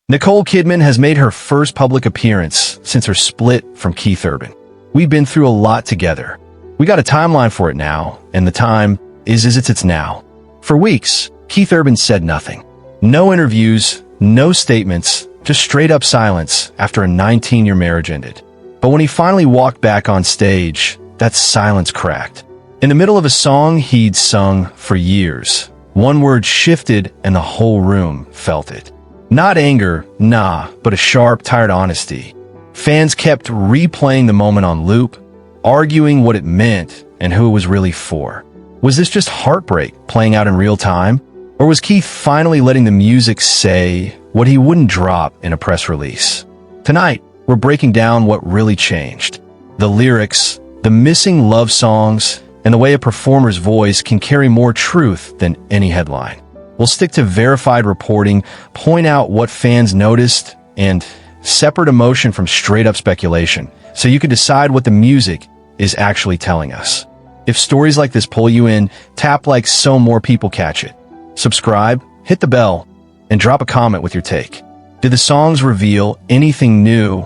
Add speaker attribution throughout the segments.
Speaker 1: Nicole Kidman has made her first public appearance since her split from Keith Urban. We've been through a lot together. We got a timeline for it now, and the time it's now. For weeks, Keith Urban said nothing. No interviews, no statements, just straight up silence after a 19-year marriage ended. But when he finally walked back on stage, that silence cracked. In the middle of a song he'd sung for years, one word shifted and the whole room felt it. Not anger, nah, but a sharp, tired honesty. Fans kept replaying the moment on loop, arguing what it meant and who it was really for. Was this just heartbreak playing out in real time? Or was Keith finally letting the music say what he wouldn't drop in a press release? Tonight, we're breaking down what really changed. The lyrics, the missing love songs, and the way a performer's voice can carry more truth than any headline. We'll stick to verified reporting, point out what fans noticed, and separate emotion from straight-up speculation, so you can decide what the music is actually telling us. If stories like this pull you in, tap like so more people catch it. Subscribe, hit the bell, and drop a comment with your take. Did the songs reveal anything new,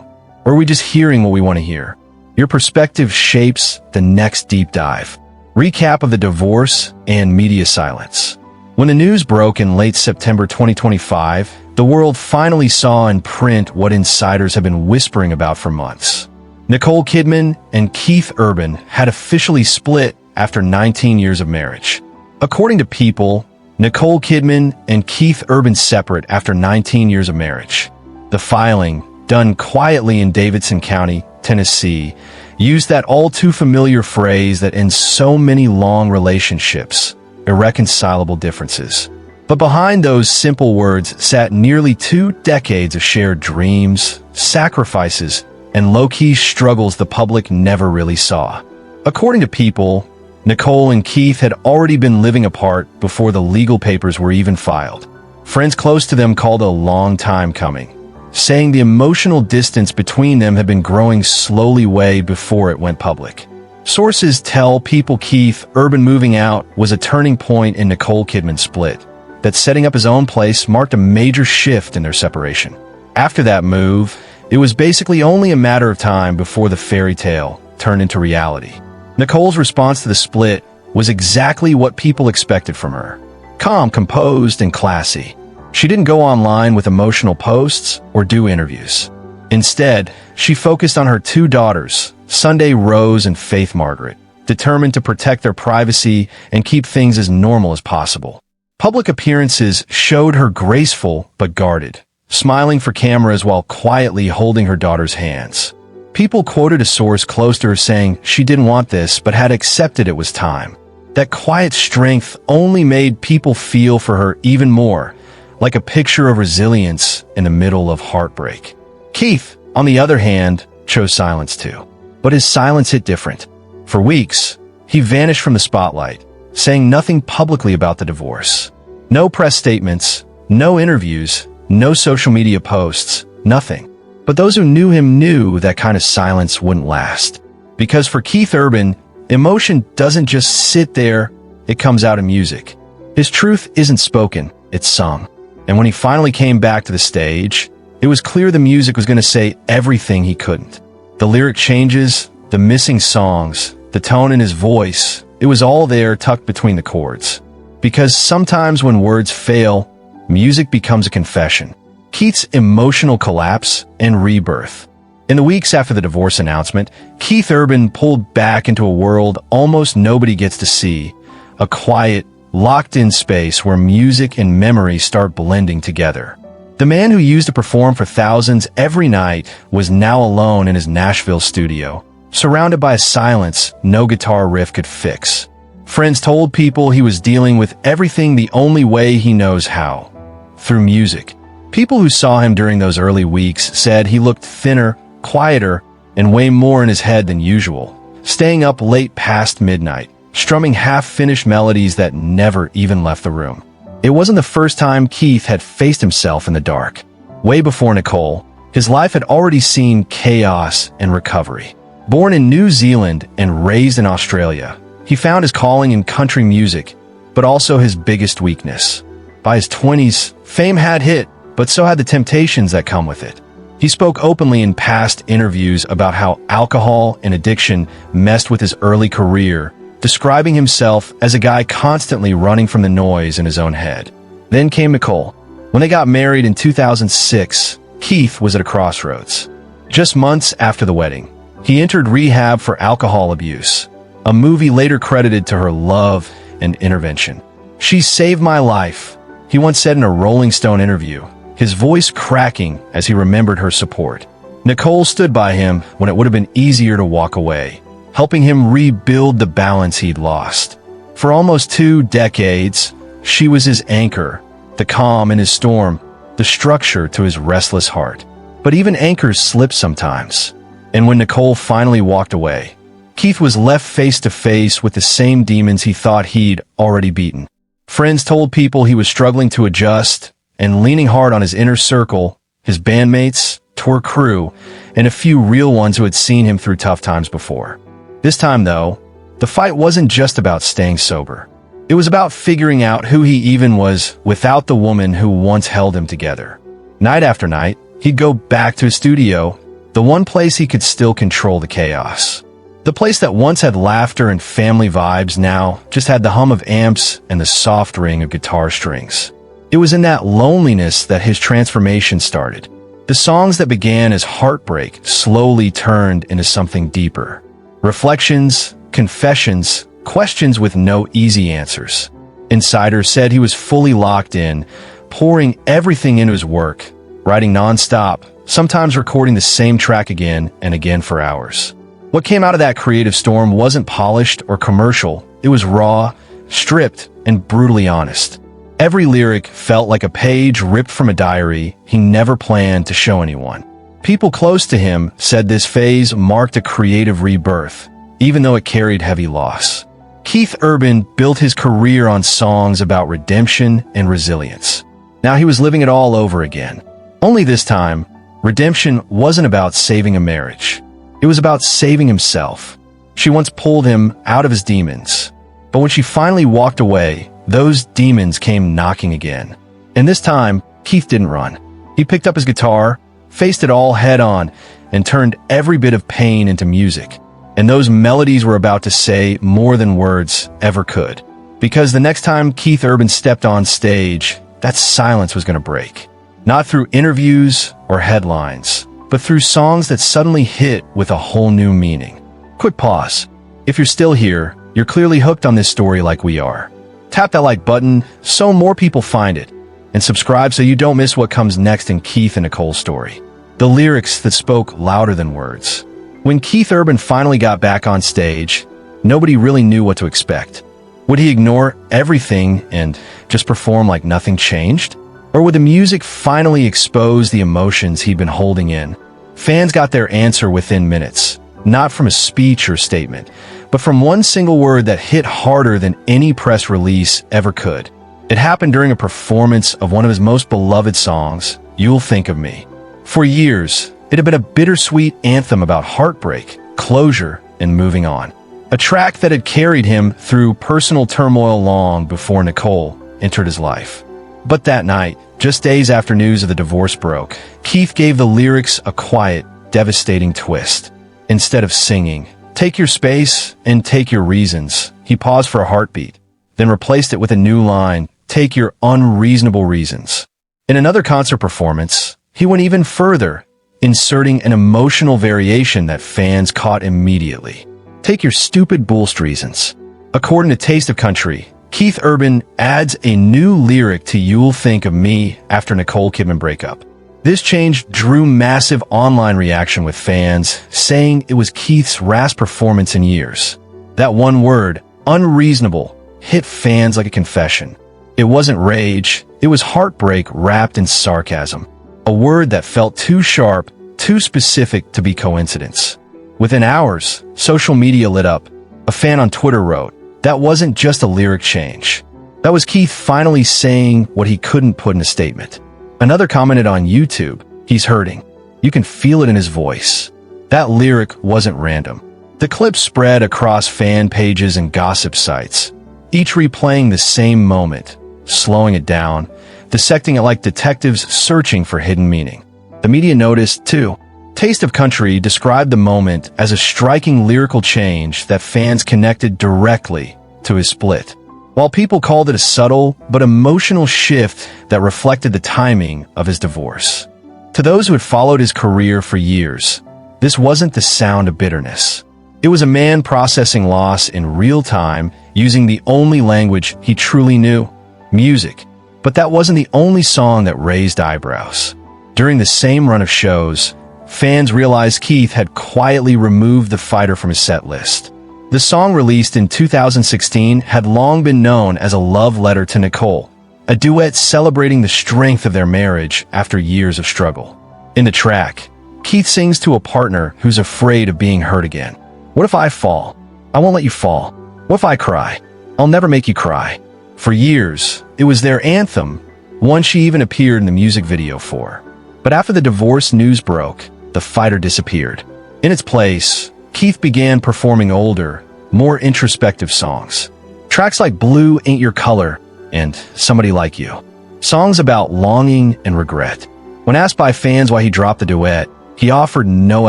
Speaker 1: or are we just hearing what we want to hear? Your perspective shapes the next deep dive. Recap of the divorce and media silence. When the news broke in late September 2025, the world finally saw in print what insiders have been whispering about for months. Nicole Kidman and Keith Urban had officially split after 19 years of marriage. According to People, Nicole Kidman and Keith Urban separate after 19 years of marriage. The filing, done quietly in Davidson County, Tennessee, used that all-too-familiar phrase that ends so many long relationships: irreconcilable differences. But behind those simple words sat nearly 2 decades of shared dreams, sacrifices, and low-key struggles the public never really saw. According to People, Nicole and Keith had already been living apart before the legal papers were even filed. Friends close to them called it a long time coming, saying the emotional distance between them had been growing slowly way before it went public. Sources tell People Keith Urban moving out was a turning point in Nicole Kidman's split, that setting up his own place marked a major shift in their separation. After that move, it was basically only a matter of time before the fairy tale turned into reality. Nicole's response to the split was exactly what people expected from her. Calm, composed, and classy. She didn't go online with emotional posts or do interviews. Instead, she focused on her 2 daughters, Sunday Rose and Faith Margaret, determined to protect their privacy and keep things as normal as possible. Public appearances showed her graceful but guarded, smiling for cameras while quietly holding her daughter's hands. People quoted a source close to her saying she didn't want this but had accepted it was time. That quiet strength only made people feel for her even more, like a picture of resilience in the middle of heartbreak. Keith, on the other hand, chose silence too. But his silence hit different. For weeks, he vanished from the spotlight, saying nothing publicly about the divorce. No press statements, no interviews, no social media posts, nothing. But those who knew him knew that kind of silence wouldn't last. Because for Keith Urban, emotion doesn't just sit there, it comes out in music. His truth isn't spoken, it's sung. And when he finally came back to the stage, it was clear the music was going to say everything he couldn't. The lyric changes, the missing songs, the tone in his voice, it was all there tucked between the chords. Because sometimes when words fail, music becomes a confession. Keith's emotional collapse and rebirth. In the weeks after the divorce announcement, Keith Urban pulled back into a world almost nobody gets to see, a quiet, locked-in space where music and memory start blending together. The man who used to perform for thousands every night was now alone in his Nashville studio, surrounded by a silence no guitar riff could fix. Friends told People he was dealing with everything the only way he knows how, through music. People who saw him during those early weeks said he looked thinner, quieter, and way more in his head than usual, staying up late past midnight, strumming half-finished melodies that never even left the room. It wasn't the first time Keith had faced himself in the dark. Way before Nicole, his life had already seen chaos and recovery. Born in New Zealand and raised in Australia, he found his calling in country music, but also his biggest weakness. By his 20s, fame had hit, but so had the temptations that come with it. He spoke openly in past interviews about how alcohol and addiction messed with his early career, describing himself as a guy constantly running from the noise in his own head. Then came Nicole. When they got married in 2006, Keith was at a crossroads. Just months after the wedding, he entered rehab for alcohol abuse, a movie later credited to her love and intervention. "She saved my life," he once said in a Rolling Stone interview, his voice cracking as he remembered her support. Nicole stood by him when it would have been easier to walk away, helping him rebuild the balance he'd lost. For almost 2 decades, she was his anchor, the calm in his storm, the structure to his restless heart. But even anchors slip sometimes. And when Nicole finally walked away, Keith was left face to face with the same demons he thought he'd already beaten. Friends told people he was struggling to adjust and leaning hard on his inner circle, his bandmates, tour crew, and a few real ones who had seen him through tough times before. This time, though, the fight wasn't just about staying sober. It was about figuring out who he even was without the woman who once held him together. Night after night, he'd go back to his studio, the one place he could still control the chaos. The place that once had laughter and family vibes now just had the hum of amps and the soft ring of guitar strings. It was in that loneliness that his transformation started. The songs that began as heartbreak slowly turned into something deeper. Reflections, confessions, questions with no easy answers. Insiders said he was fully locked in, pouring everything into his work, writing nonstop, sometimes recording the same track again and again for hours. What came out of that creative storm wasn't polished or commercial. It was raw, stripped, and brutally honest. Every lyric felt like a page ripped from a diary he never planned to show anyone. People close to him said this phase marked a creative rebirth, even though it carried heavy loss. Keith Urban built his career on songs about redemption and resilience. Now he was living it all over again. Only this time, redemption wasn't about saving a marriage. It was about saving himself. She once pulled him out of his demons. But when she finally walked away, those demons came knocking again. And this time, Keith didn't run. He picked up his guitar, faced it all head on, and turned every bit of pain into music. And those melodies were about to say more than words ever could. Because the next time Keith Urban stepped on stage, that silence was going to break. Not through interviews or headlines, but through songs that suddenly hit with a whole new meaning. Quick pause. If you're still here, you're clearly hooked on this story like we are. Tap that like button so more people find it, and subscribe so you don't miss what comes next in Keith and Nicole's story. The lyrics that spoke louder than words. When Keith Urban finally got back on stage, nobody really knew what to expect. Would he ignore everything and just perform like nothing changed? Or would the music finally expose the emotions he'd been holding in? Fans got their answer within minutes, not from a speech or statement, but from one single word that hit harder than any press release ever could. It happened during a performance of one of his most beloved songs, You'll Think of Me. For years, it had been a bittersweet anthem about heartbreak, closure, and moving on. A track that had carried him through personal turmoil long before Nicole entered his life. But that night, just days after news of the divorce broke, Keith gave the lyrics a quiet, devastating twist. Instead of singing, "Take your space and take your reasons," he paused for a heartbeat, then replaced it with a new line, "Take your unreasonable reasons." In another concert performance, he went even further, inserting an emotional variation that fans caught immediately. "Take your stupid bullshit reasons." According to Taste of Country, Keith Urban adds a new lyric to You'll Think of Me after Nicole Kidman breakup. This change drew massive online reaction with fans, saying it was Keith's rarest performance in years. That one word, unreasonable, hit fans like a confession. It wasn't rage, it was heartbreak wrapped in sarcasm. A word that felt too sharp, too specific to be coincidence. Within hours, social media lit up. A fan on Twitter wrote, "That wasn't just a lyric change. That was Keith finally saying what he couldn't put in a statement." Another commented on YouTube, "He's hurting. You can feel it in his voice." That lyric wasn't random. The clip spread across fan pages and gossip sites, each replaying the same moment, slowing it down, dissecting it like detectives searching for hidden meaning. The media noticed, too. Taste of Country described the moment as a striking lyrical change that fans connected directly to his split, while people called it a subtle but emotional shift that reflected the timing of his divorce. To those who had followed his career for years, this wasn't the sound of bitterness. It was a man processing loss in real time, using the only language he truly knew, music. But that wasn't the only song that raised eyebrows. During the same run of shows, fans realized Keith had quietly removed the fighter from his set list. The song, released in 2016, had long been known as a love letter to Nicole, a duet celebrating the strength of their marriage after years of struggle. In the track, Keith sings to a partner who's afraid of being hurt again. "What if I fall? I won't let you fall. What if I cry? I'll never make you cry." For years, it was their anthem, one she even appeared in the music video for. But after the divorce news broke, the fighter disappeared. In its place, Keith began performing older, more introspective songs. Tracks like Blue Ain't Your Color and Somebody Like You. Songs about longing and regret. When asked by fans why he dropped the duet, he offered no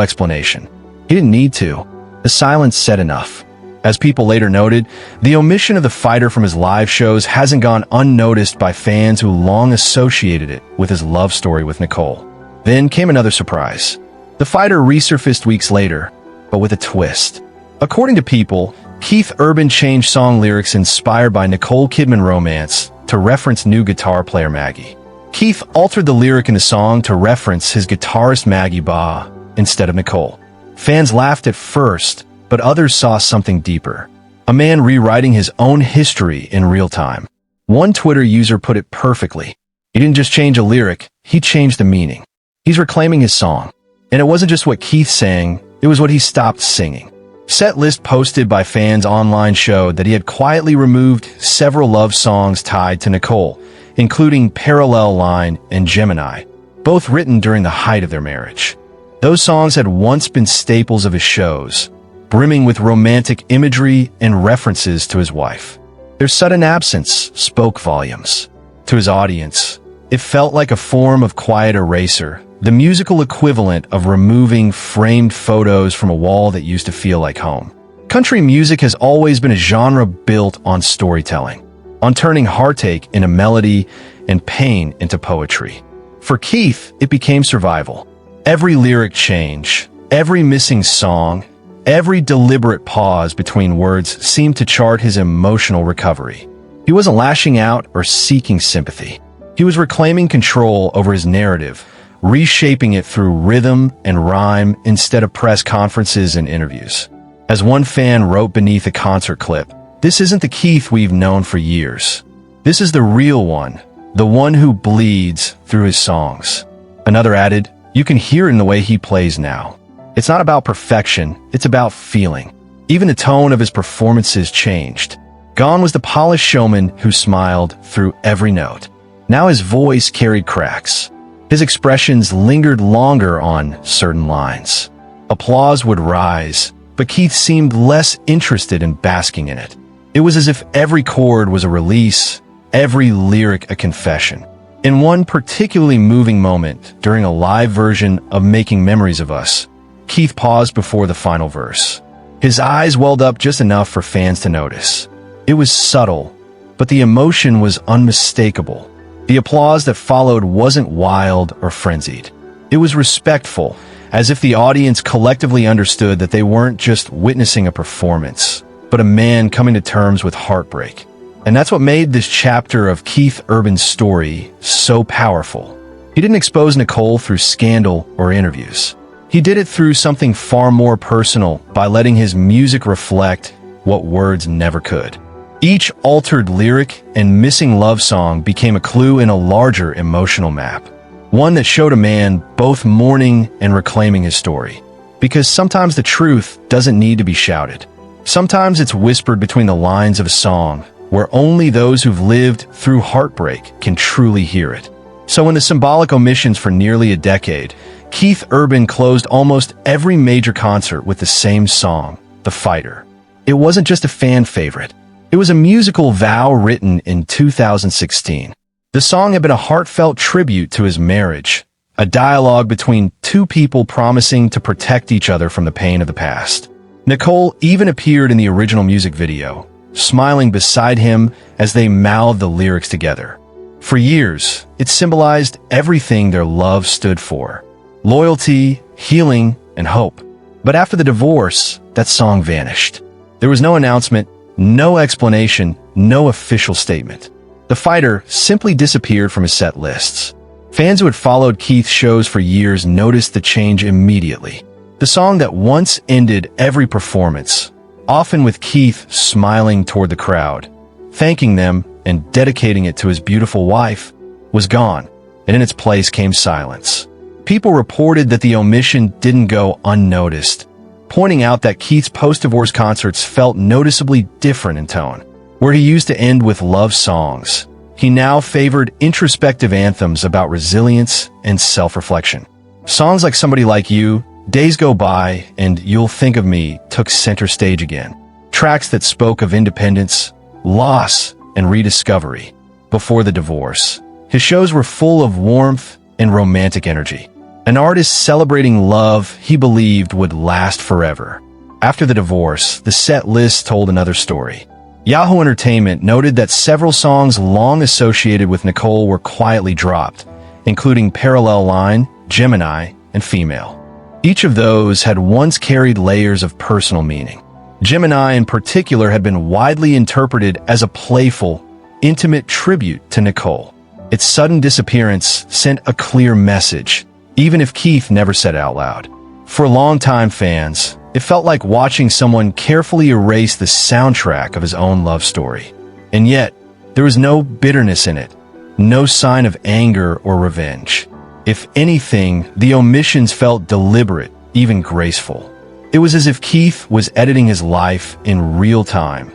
Speaker 1: explanation. He didn't need to. The silence said enough. As people later noted, the omission of the fighter from his live shows hasn't gone unnoticed by fans who long associated it with his love story with Nicole. Then came another surprise. The fighter resurfaced weeks later, but with a twist. According to People, Keith Urban changed song lyrics inspired by Nicole Kidman romance to reference new guitar player Maggie. Keith altered the lyric in the song to reference his guitarist Maggie Ba instead of Nicole. Fans laughed at first, but others saw something deeper. A man rewriting his own history in real time. One Twitter user put it perfectly. He didn't just change a lyric, he changed the meaning. He's reclaiming his song. And it wasn't just what Keith sang, it was what he stopped singing. Set list posted by fans online showed that he had quietly removed several love songs tied to Nicole, including Parallel Line and Gemini, both written during the height of their marriage. Those songs had once been staples of his shows, brimming with romantic imagery and references to his wife. Their sudden absence spoke volumes. To his audience, it felt like a form of quiet eraser, the musical equivalent of removing framed photos from a wall that used to feel like home. Country music has always been a genre built on storytelling, on turning heartache into melody and pain into poetry. For Keith, it became survival. Every lyric change, every missing song, every deliberate pause between words seemed to chart his emotional recovery. He wasn't lashing out or seeking sympathy. He was reclaiming control over his narrative, reshaping it through rhythm and rhyme instead of press conferences and interviews. As one fan wrote beneath a concert clip, "This isn't the Keith we've known for years. This is the real one, the one who bleeds through his songs." Another added, "You can hear it in the way he plays now. It's not about perfection, it's about feeling." Even the tone of his performances changed. Gone was the polished showman who smiled through every note. Now his voice carried cracks. His expressions lingered longer on certain lines. Applause would rise, but Keith seemed less interested in basking in it. It was as if every chord was a release, every lyric a confession. In one particularly moving moment during a live version of Making Memories of Us, Keith paused before the final verse. His eyes welled up just enough for fans to notice. It was subtle, but the emotion was unmistakable. The applause that followed wasn't wild or frenzied. It was respectful, as if the audience collectively understood that they weren't just witnessing a performance, but a man coming to terms with heartbreak. And that's what made this chapter of Keith Urban's story so powerful. He didn't expose Nicole through scandal or interviews. He did it through something far more personal by letting his music reflect what words never could. Each altered lyric and missing love song became a clue in a larger emotional map, one that showed a man both mourning and reclaiming his story. Because sometimes the truth doesn't need to be shouted. Sometimes it's whispered between the lines of a song, where only those who've lived through heartbreak can truly hear it. So in the symbolic omissions for nearly a decade, Keith Urban closed almost every major concert with the same song, The Fighter. It wasn't just a fan favorite. It was a musical vow written in 2016. The song had been a heartfelt tribute to his marriage, a dialogue between two people promising to protect each other from the pain of the past. Nicole even appeared in the original music video, smiling beside him as they mouthed the lyrics together. For years, it symbolized everything their love stood for: loyalty, healing, and hope. But after the divorce, that song vanished. There was no announcement, no explanation, no official statement. The fighter simply disappeared from his set lists. Fans who had followed Keith's shows for years noticed the change immediately. The song that once ended every performance, often with Keith smiling toward the crowd, thanking them and dedicating it to his beautiful wife, was gone, and in its place came silence. People reported that the omission didn't go unnoticed, pointing out that Keith's post-divorce concerts felt noticeably different in tone. Where he used to end with love songs, he now favored introspective anthems about resilience and self-reflection. Songs like Somebody Like You, Days Go By, and You'll Think of Me took center stage again. Tracks that spoke of independence, loss, and rediscovery. Before the divorce, his shows were full of warmth and romantic energy. An artist celebrating love he believed would last forever. After the divorce, the set list told another story. Yahoo Entertainment noted that several songs long associated with Nicole were quietly dropped, including Parallel Line, Gemini, and Female. Each of those had once carried layers of personal meaning. Gemini in particular had been widely interpreted as a playful, intimate tribute to Nicole. Its sudden disappearance sent a clear message, even if Keith never said it out loud. For longtime fans, it felt like watching someone carefully erase the soundtrack of his own love story. And yet, there was no bitterness in it, no sign of anger or revenge. If anything, the omissions felt deliberate, even graceful. It was as if Keith was editing his life in real time,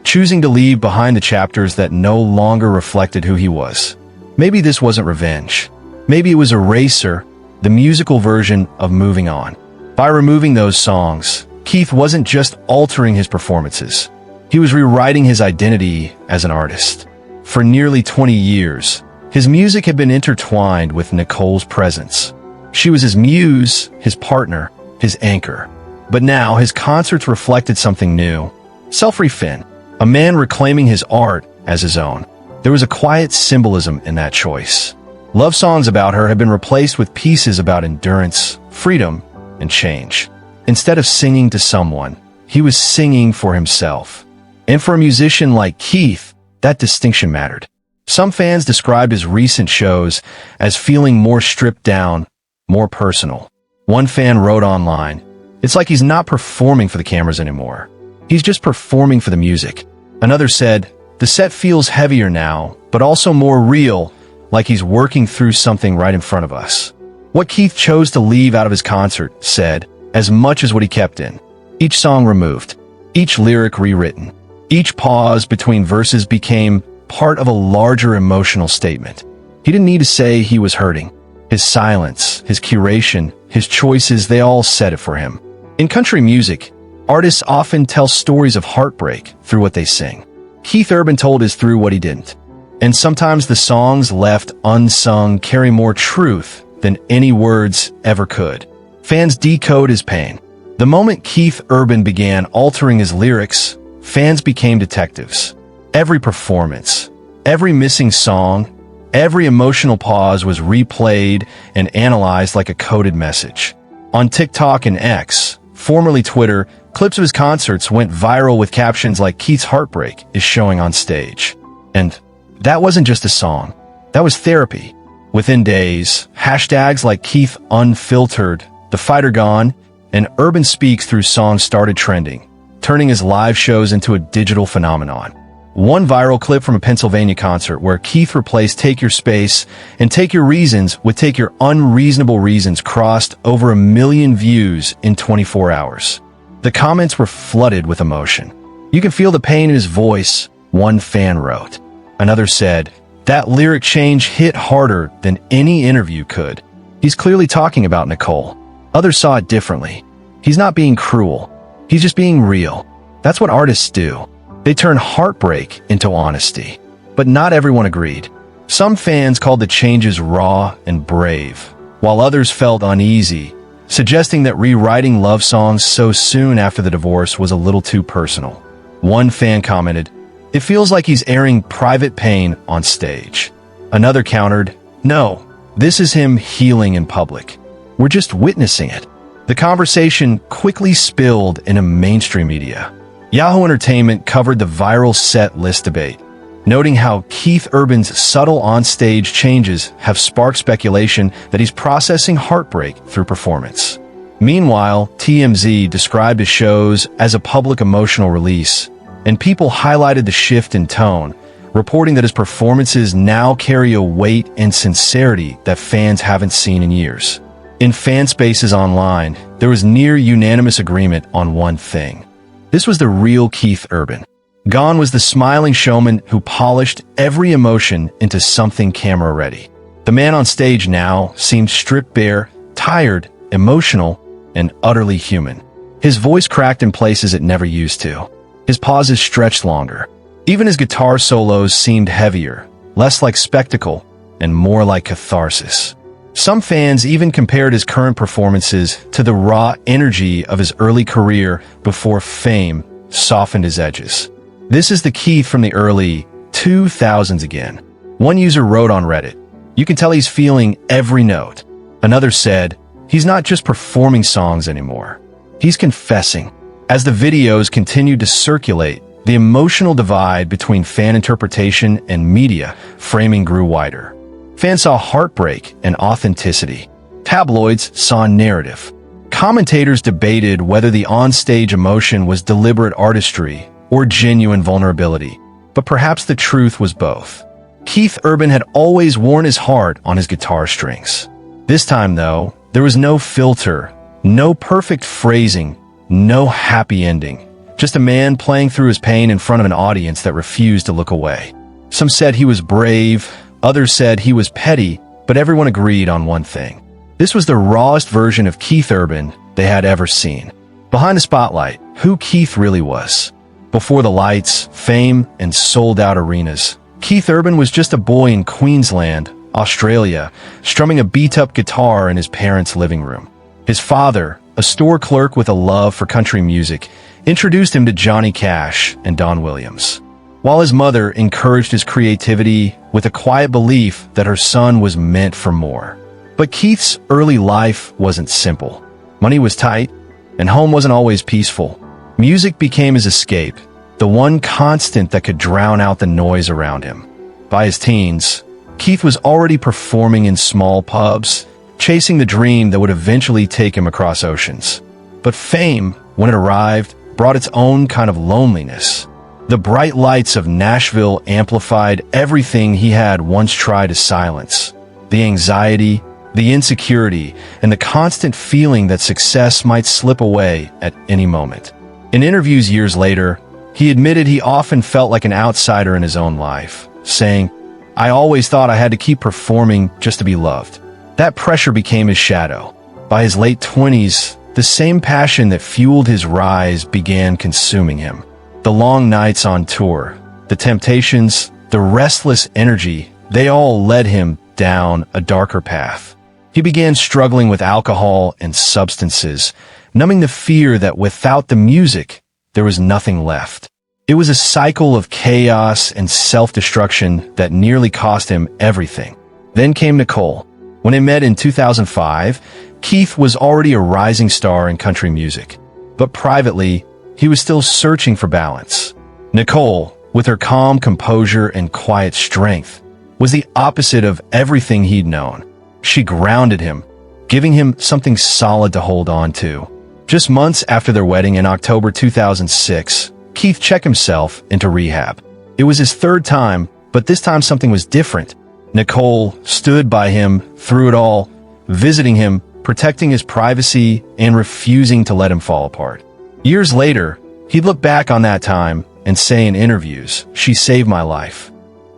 Speaker 1: choosing to leave behind the chapters that no longer reflected who he was. Maybe this wasn't revenge. Maybe it was Eraser, the musical version of moving on. By removing those songs, Keith wasn't just altering his performances. He was rewriting his identity as an artist. For nearly 20 years, his music had been intertwined with Nicole's presence. She was his muse, his partner, his anchor. But now his concerts reflected something new. Selfree Finn, a man reclaiming his art as his own. There was a quiet symbolism in that choice. Love songs about her had been replaced with pieces about endurance, freedom, and change. Instead of singing to someone, he was singing for himself. And for a musician like Keith, that distinction mattered. Some fans described his recent shows as feeling more stripped down, more personal. One fan wrote online, "It's like he's not performing for the cameras anymore. He's just performing for the music." Another said, "The set feels heavier now, but also more real, like he's working through something right in front of us." What Keith chose to leave out of his concert, said, as much as what he kept in. Each song removed, each lyric rewritten, each pause between verses became part of a larger emotional statement. He didn't need to say he was hurting. His silence, his curation, his choices, they all said it for him. In country music, artists often tell stories of heartbreak through what they sing. Keith Urban told his through what he didn't. And sometimes the songs left unsung carry more truth than any words ever could. Fans decode his pain. The moment Keith Urban began altering his lyrics, fans became detectives. Every performance, every missing song, every emotional pause was replayed and analyzed like a coded message. On TikTok and X, formerly Twitter, clips of his concerts went viral with captions like "Keith's heartbreak is showing on stage." And that wasn't just a song. That was therapy. Within days, hashtags like Keith Unfiltered, The Fighter Gone, and Urban Speaks Through songs started trending, turning his live shows into a digital phenomenon. One viral clip from a Pennsylvania concert where Keith replaced "Take Your Space" and "Take Your Reasons" with "Take Your Unreasonable Reasons" crossed over 1 million views in 24 hours. The comments were flooded with emotion. "You can feel the pain in his voice," one fan wrote. Another said, "That lyric change hit harder than any interview could. He's clearly talking about Nicole." Others saw it differently. "He's not being cruel. He's just being real." That's what artists do. They turn heartbreak into honesty. But not everyone agreed. Some fans called the changes raw and brave, while others felt uneasy, suggesting that rewriting love songs so soon after the divorce was a little too personal. One fan commented, "It feels like he's airing private pain on stage." Another countered, "No, this is him healing in public. We're just witnessing it." The conversation quickly spilled into mainstream media. Yahoo Entertainment covered the viral set list debate, noting how Keith Urban's subtle on-stage changes have sparked speculation that he's processing heartbreak through performance. Meanwhile, TMZ described his shows as a public emotional release, and people highlighted the shift in tone, reporting that his performances now carry a weight and sincerity that fans haven't seen in years. In fan spaces online, there was near unanimous agreement on one thing. This was the real Keith Urban. Gone was the smiling showman who polished every emotion into something camera-ready. The man on stage now seemed stripped bare, tired, emotional, and utterly human. His voice cracked in places it never used to. His pauses stretched longer. Even his guitar solos seemed heavier, less like spectacle, and more like catharsis. Some fans even compared his current performances to the raw energy of his early career before fame softened his edges. This is the Keith from the early 2000s again. One user wrote on Reddit, "You can tell he's feeling every note." Another said, "He's not just performing songs anymore. He's confessing." As the videos continued to circulate, the emotional divide between fan interpretation and media framing grew wider. Fans saw heartbreak and authenticity. Tabloids saw narrative. Commentators debated whether the on-stage emotion was deliberate artistry or genuine vulnerability, but perhaps the truth was both. Keith Urban had always worn his heart on his guitar strings. This time, though, there was no filter, no perfect phrasing, no happy ending. Just a man playing through his pain in front of an audience that refused to look away. Some said he was brave, others said he was petty, but everyone agreed on one thing. This was the rawest version of Keith Urban they had ever seen. Behind the spotlight, who Keith really was. Before the lights, fame, and sold-out arenas, Keith Urban was just a boy in Queensland, Australia, strumming a beat-up guitar in his parents' living room. His father, a store clerk with a love for country music, introduced him to Johnny Cash and Don Williams, while his mother encouraged his creativity with a quiet belief that her son was meant for more. But Keith's early life wasn't simple. Money was tight, and home wasn't always peaceful. Music became his escape, the one constant that could drown out the noise around him. By his teens, Keith was already performing in small pubs, chasing the dream that would eventually take him across oceans. But fame, when it arrived, brought its own kind of loneliness. The bright lights of Nashville amplified everything he had once tried to silence. The anxiety, the insecurity, and the constant feeling that success might slip away at any moment. In interviews years later, he admitted he often felt like an outsider in his own life, saying, "I always thought I had to keep performing just to be loved." That pressure became his shadow. By his late 20s, the same passion that fueled his rise began consuming him. The long nights on tour, the temptations, the restless energy, they all led him down a darker path. He began struggling with alcohol and substances, numbing the fear that without the music, there was nothing left. It was a cycle of chaos and self-destruction that nearly cost him everything. Then came Nicole. When they met in 2005, Keith was already a rising star in country music. But privately, he was still searching for balance. Nicole, with her calm composure and quiet strength, was the opposite of everything he'd known. She grounded him, giving him something solid to hold on to. Just months after their wedding in October 2006, Keith checked himself into rehab. It was his third time, but this time something was different. Nicole stood by him through it all, visiting him, protecting his privacy, and refusing to let him fall apart. Years later, he'd look back on that time and say in interviews, "She saved my life."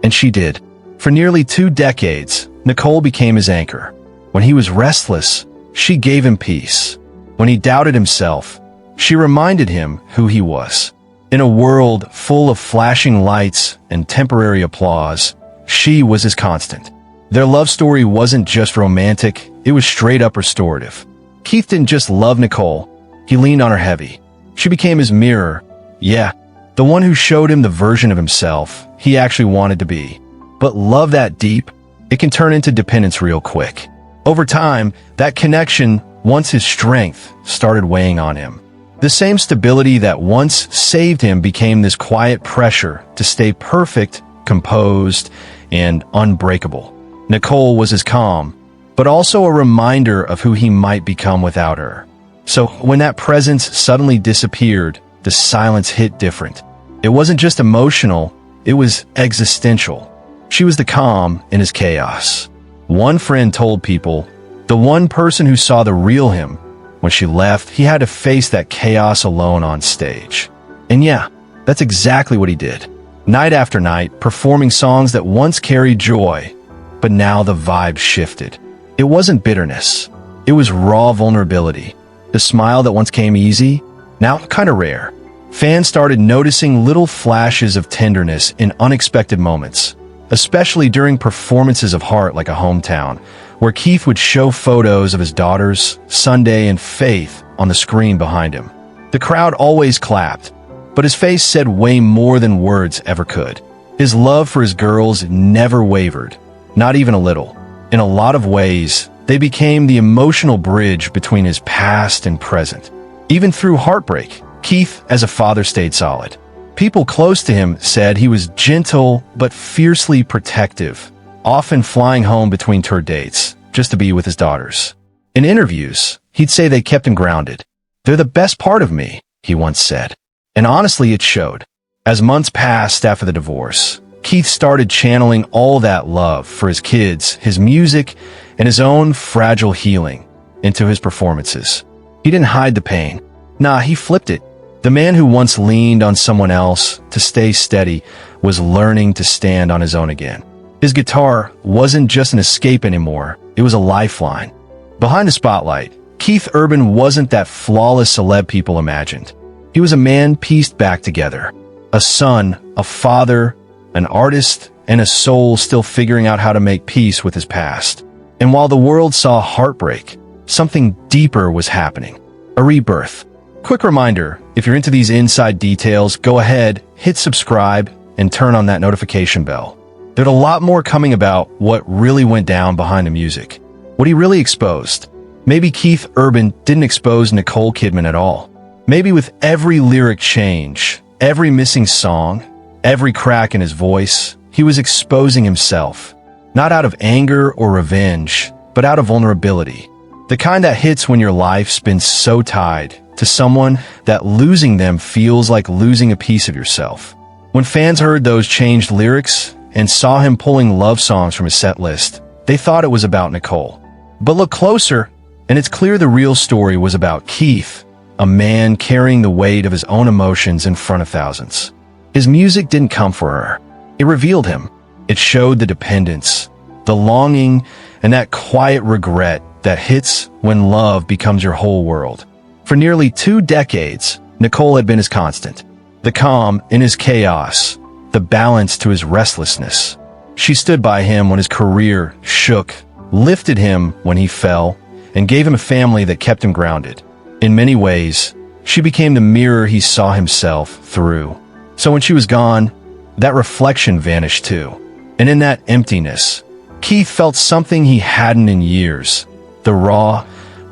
Speaker 1: And she did. For nearly 2 decades, Nicole became his anchor. When he was restless, she gave him peace. When he doubted himself, she reminded him who he was. In a world full of flashing lights and temporary applause, She was his constant. Their love story wasn't just romantic, it was straight up restorative. Keith didn't just love Nicole, he leaned on her heavy. She became his mirror. Yeah, the one who showed him the version of himself he actually wanted to be. But love that deep, it can turn into dependence real quick. Over time, that connection, once his strength, started weighing on him. The same stability that once saved him became this quiet pressure to stay perfect, composed, and unbreakable. Nicole was his calm, but also a reminder of who he might become without her. So when that presence suddenly disappeared, the silence hit different. It wasn't just emotional, it was existential. She was the calm in his chaos. One friend told people, the one person who saw the real him, when she left, he had to face that chaos alone on stage. And yeah, that's exactly what he did. Night after night, performing songs that once carried joy, but now the vibe shifted. It wasn't bitterness. It was raw vulnerability. The smile that once came easy, now kind of rare. Fans started noticing little flashes of tenderness in unexpected moments, especially during performances of Heart Like a Hometown, where Keith would show photos of his daughters, Sunday and Faith, on the screen behind him. The crowd always clapped, but his face said way more than words ever could. His love for his girls never wavered, not even a little. In a lot of ways, they became the emotional bridge between his past and present. Even through heartbreak, Keith as a father stayed solid. People close to him said he was gentle but fiercely protective, often flying home between tour dates just to be with his daughters. In interviews, he'd say they kept him grounded. "They're the best part of me," he once said. And honestly, it showed. As months passed after the divorce, Keith started channeling all that love for his kids, his music, and his own fragile healing into his performances. He didn't hide the pain. Nah, he flipped it. The man who once leaned on someone else to stay steady was learning to stand on his own again. His guitar wasn't just an escape anymore, it was a lifeline. Behind the spotlight, Keith Urban wasn't that flawless celeb people imagined. He was a man pieced back together. A son, a father, an artist, and a soul still figuring out how to make peace with his past. And while the world saw heartbreak, something deeper was happening. A rebirth. Quick reminder, if you're into these inside details, go ahead, hit subscribe, and turn on that notification bell. There's a lot more coming about what really went down behind the music. What he really exposed. Maybe Keith Urban didn't expose Nicole Kidman at all. Maybe with every lyric change, every missing song, every crack in his voice, he was exposing himself. Not out of anger or revenge, but out of vulnerability. The kind that hits when your life's been so tied to someone that losing them feels like losing a piece of yourself. When fans heard those changed lyrics and saw him pulling love songs from his set list, they thought it was about Nicole. But look closer, and it's clear the real story was about Keith, a man carrying the weight of his own emotions in front of thousands. His music didn't come for her. It revealed him. It showed the dependence, the longing, and that quiet regret that hits when love becomes your whole world. For nearly 2 decades, Nicole had been his constant. The calm in his chaos, the balance to his restlessness. She stood by him when his career shook, lifted him when he fell, and gave him a family that kept him grounded. In many ways, she became the mirror he saw himself through. So when she was gone, that reflection vanished too. And in that emptiness, Keith felt something he hadn't in years. The raw,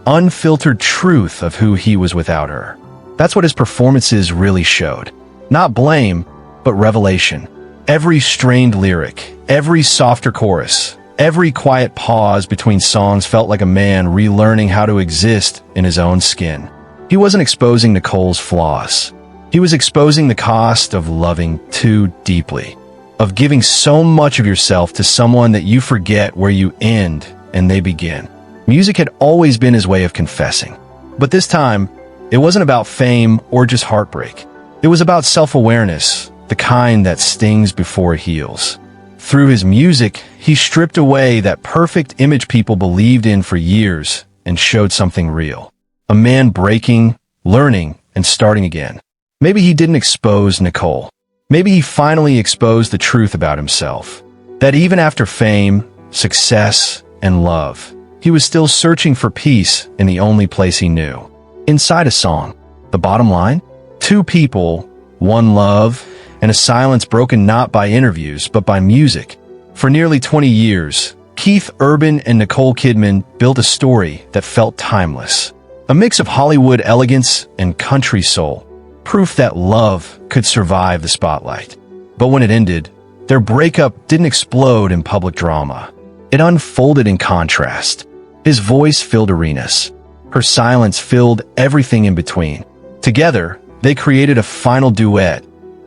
Speaker 1: unfiltered truth of who he was without her. That's what his performances really showed. Not blame, but revelation. Every strained lyric, every softer chorus, every quiet pause between songs felt like a man relearning how to exist in his own skin. He wasn't exposing Nicole's flaws. He was exposing the cost of loving too deeply, of giving so much of yourself to someone that you forget where you end and they begin. Music had always been his way of confessing. But this time, it wasn't about fame or just heartbreak. It was about self-awareness, the kind that stings before it heals. Through his music, he stripped away that perfect image people believed in for years and showed something real. A man breaking, learning, and starting again. Maybe he didn't expose Nicole. Maybe he finally exposed the truth about himself. That even after fame, success, and love, he was still searching for peace in the only place he knew. Inside a song. The bottom line? Two people, one love, and a silence broken not by interviews, but by music. For nearly 20 years, Keith Urban and Nicole Kidman built a story that felt timeless. A mix of Hollywood elegance and country soul. Proof that love could survive the spotlight. But when it ended, their breakup didn't explode in public drama. It unfolded in contrast. His voice filled arenas. Her silence filled everything in between. Together, they created a final duet,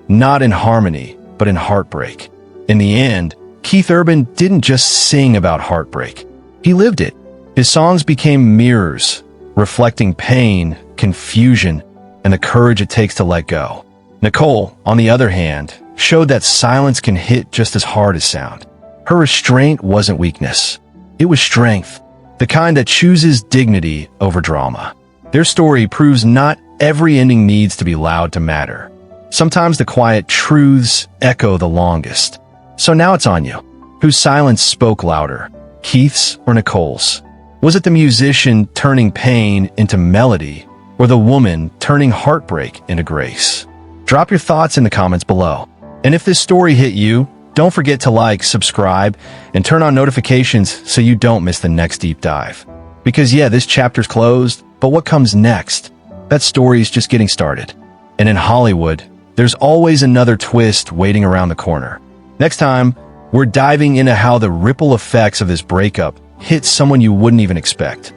Speaker 1: not in harmony, but in heartbreak. In the end, Keith Urban didn't just sing about heartbreak. He lived it. His songs became mirrors, reflecting pain, confusion, and the courage it takes to let go. Nicole, on the other hand, showed that silence can hit just as hard as sound. Her restraint wasn't weakness. It was strength, the kind that chooses dignity over drama. Their story proves not every ending needs to be loud to matter. Sometimes the quiet truths echo the longest. So now it's on you. Whose silence spoke louder, Keith's or Nicole's? Was it the musician turning pain into melody, or the woman turning heartbreak into grace? Drop your thoughts in the comments below. And if this story hit you, don't forget to like, subscribe, and turn on notifications so you don't miss the next deep dive. Because yeah, this chapter's closed, but what comes next? That story's just getting started. And in Hollywood, there's always another twist waiting around the corner. Next time, we're diving into how the ripple effects of this breakup hit someone you wouldn't even expect.